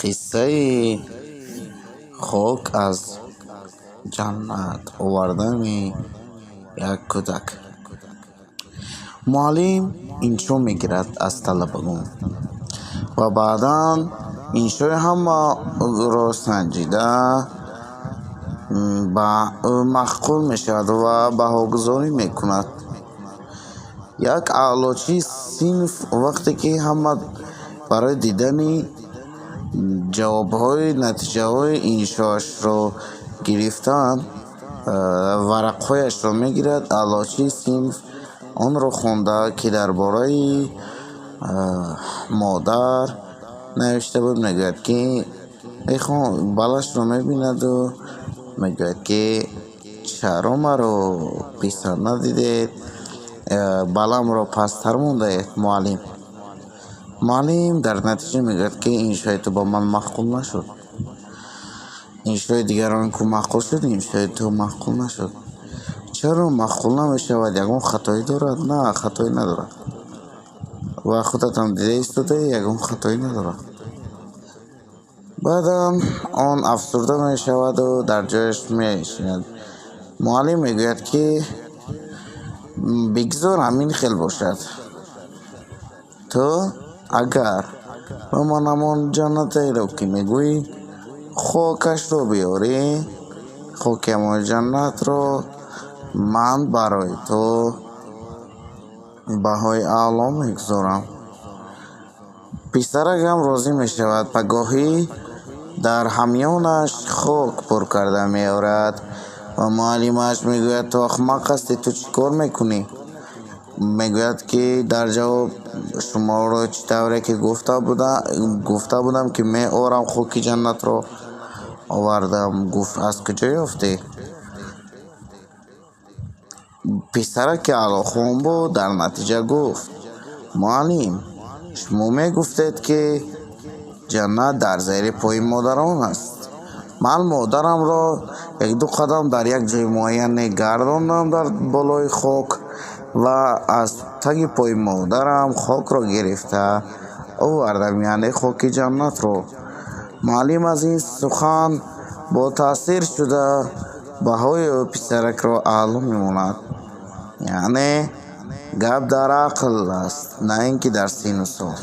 قصه خاک از جنت آوردن یک کودک. معلم اینچو میگیرد از طلبگان و بعدا اینچو همه را سنجیده مخقول میشود و بهاگذاری میکند. یک اعلاچی صنف وقتی که همه برای دیدن جوابهای نتیجه های انشاش را گرفتند ورقهایش را میگیرد. اعلاچی صنف آن را خونده که درباره مادر نوشته بود میگوید که بلش را میبیند و میگوید که چرا مرا پسر ندیدید، بلم را پستر مونده اید معلم در نتیجه میگوید که این شاید تو با من مخقول نشد، این شاید دیگران که مخقول شد، این شاید تو مخقول نشد. چرا مخقول نمیشود؟ یکون خطایی دارد؟ نه، خطایی ندارد. و خودت هم دیده ایستاده یکون خطایی ندارد. بعدا آن افسرده میشود و در جایش میشیند. معلم میگوید که بگذار همین خیل باشد، تو اگر به من همان جنتی رو که میگویی خاکش رو بیاری، خاک همان جنت رو من برای تو بهای اعلا میگذارم. پسرک هم راضی میشود. پگاهی در همیانش خاک پر کرده میآورد و معلمش میگوید تو احمق هستی، تو چی کار میکنی؟ میگوید که در جواب شما را چطوره که گفته بودم که می آورم خاک جنت را آوردم. گفت از کجا یافتی؟ پسرک که علاخون بود در نتیجه گفت معلم شما می گفتید که جنت در زیر پای مادران است. من مادرم را یک دو قدم در یک جای معین گرداندم در بالای خاک و از تگ پای مادرم خاک را گرفته آوردم، یعنی خاک جنت را. معلم از این سخن با تاثیر شده بهای پسرک را اعلا میماند. یعنی گپ در عقل است، نه اینکه در سین و سال.